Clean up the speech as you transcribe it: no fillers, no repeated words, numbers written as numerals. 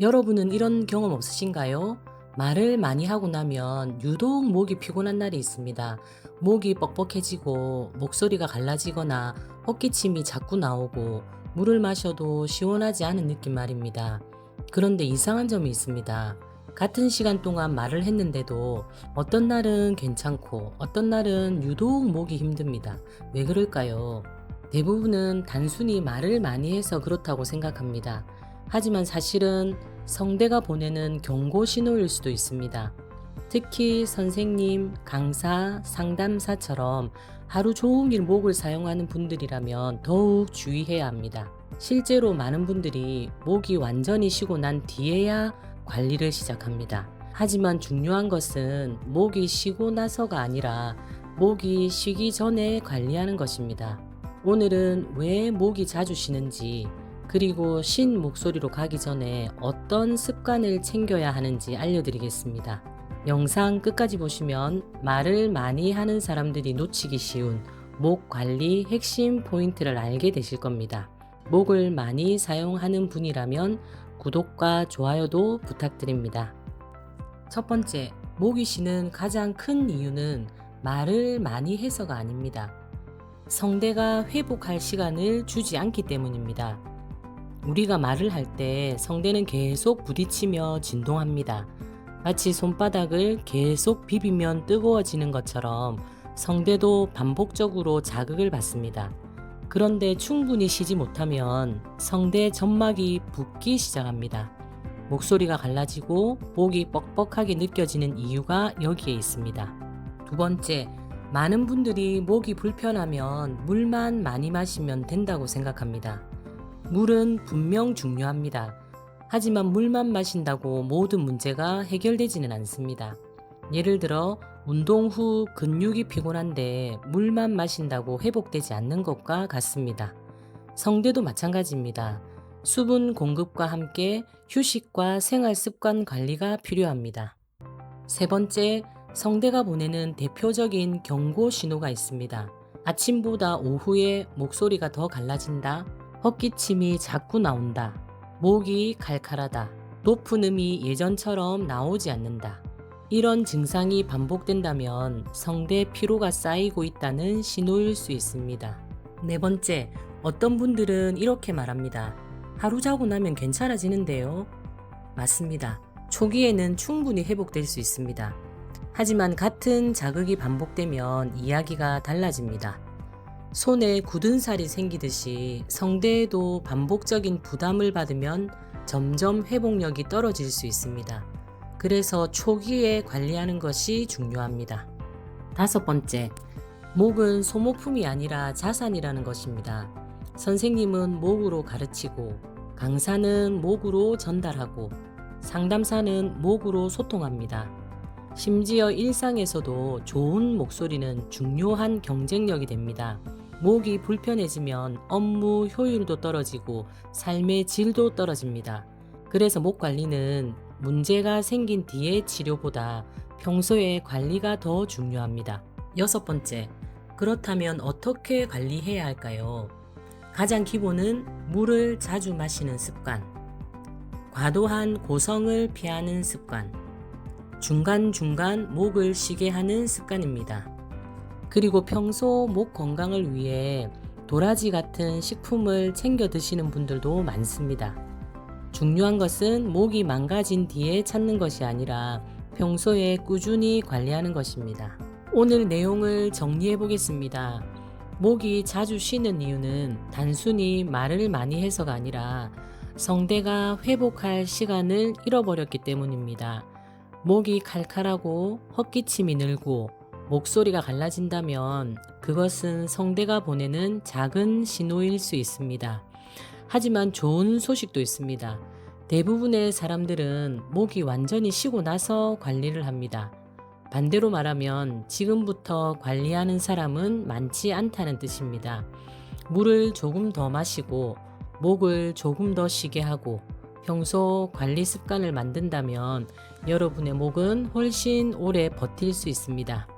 여러분은 이런 경험 없으신가요? 말을 많이 하고 나면 유독 목이 피곤한 날이 있습니다. 목이 뻑뻑해지고 목소리가 갈라지거나 헛기침이 자꾸 나오고 물을 마셔도 시원하지 않은 느낌 말입니다. 그런데 이상한 점이 있습니다. 같은 시간 동안 말을 했는데도 어떤 날은 괜찮고 어떤 날은 유독 목이 힘듭니다. 왜 그럴까요? 대부분은 단순히 말을 많이 해서 그렇다고 생각합니다. 하지만 사실은 성대가 보내는 경고 신호일 수도 있습니다. 특히 선생님, 강사, 상담사처럼 하루 종일 목을 사용하는 분들이라면 더욱 주의해야 합니다. 실제로 많은 분들이 목이 완전히 쉬고 난 뒤에야 관리를 시작합니다. 하지만 중요한 것은 목이 쉬고 나서가 아니라 목이 쉬기 전에 관리하는 것입니다. 오늘은 왜 목이 자주 쉬는지, 그리고 쉰 목소리로 가기 전에 어떤 습관을 챙겨야 하는지 알려드리겠습니다. 영상 끝까지 보시면 말을 많이 하는 사람들이 놓치기 쉬운 목 관리 핵심 포인트를 알게 되실 겁니다. 목을 많이 사용하는 분이라면 구독과 좋아요도 부탁드립니다. 첫 번째, 목이 쉬는 가장 큰 이유는 말을 많이 해서가 아닙니다. 성대가 회복할 시간을 주지 않기 때문입니다. 우리가 말을 할 때 성대는 계속 부딪히며 진동합니다. 마치 손바닥을 계속 비비면 뜨거워지는 것처럼 성대도 반복적으로 자극을 받습니다. 그런데 충분히 쉬지 못하면 성대 점막이 붓기 시작합니다. 목소리가 갈라지고 목이 뻑뻑하게 느껴지는 이유가 여기에 있습니다. 두 번째, 많은 분들이 목이 불편하면 물만 많이 마시면 된다고 생각합니다. 물은 분명 중요합니다. 하지만 물만 마신다고 모든 문제가 해결되지는 않습니다. 예를 들어 운동 후 근육이 피곤한데 물만 마신다고 회복되지 않는 것과 같습니다. 성대도 마찬가지입니다. 수분 공급과 함께 휴식과 생활 습관 관리가 필요합니다. 세 번째, 성대가 보내는 대표적인 경고 신호가 있습니다. 아침보다 오후에 목소리가 더 갈라진다. 헛기침이 자꾸 나온다. 목이 칼칼하다. 높은 음이 예전처럼 나오지 않는다. 이런 증상이 반복된다면 성대 피로가 쌓이고 있다는 신호일 수 있습니다. 네 번째, 어떤 분들은 이렇게 말합니다. 하루 자고 나면 괜찮아지는데요. 맞습니다. 초기에는 충분히 회복될 수 있습니다. 하지만 같은 자극이 반복되면 이야기가 달라집니다. 손에 굳은 살이 생기듯이 성대에도 반복적인 부담을 받으면 점점 회복력이 떨어질 수 있습니다. 그래서 초기에 관리하는 것이 중요합니다. 다섯 번째, 목은 소모품이 아니라 자산이라는 것입니다. 선생님은 목으로 가르치고, 강사는 목으로 전달하고, 상담사는 목으로 소통합니다. 심지어 일상에서도 좋은 목소리는 중요한 경쟁력이 됩니다. 목이 불편해지면 업무 효율도 떨어지고 삶의 질도 떨어집니다. 그래서 목 관리는 문제가 생긴 뒤의 치료보다 평소에 관리가 더 중요합니다. 여섯 번째, 그렇다면 어떻게 관리해야 할까요? 가장 기본은 물을 자주 마시는 습관, 과도한 고성을 피하는 습관, 중간중간 목을 쉬게 하는 습관입니다. 그리고 평소 목 건강을 위해 도라지 같은 식품을 챙겨 드시는 분들도 많습니다. 중요한 것은 목이 망가진 뒤에 찾는 것이 아니라 평소에 꾸준히 관리하는 것입니다. 오늘 내용을 정리해 보겠습니다. 목이 자주 쉬는 이유는 단순히 말을 많이 해서가 아니라 성대가 회복할 시간을 잃어버렸기 때문입니다. 목이 칼칼하고 헛기침이 늘고 목소리가 갈라진다면 그것은 성대가 보내는 작은 신호일 수 있습니다. 하지만 좋은 소식도 있습니다. 대부분의 사람들은 목이 완전히 쉬고 나서 관리를 합니다. 반대로 말하면 지금부터 관리하는 사람은 많지 않다는 뜻입니다. 물을 조금 더 마시고 목을 조금 더 쉬게 하고 평소 관리 습관을 만든다면 여러분의 목은 훨씬 오래 버틸 수 있습니다.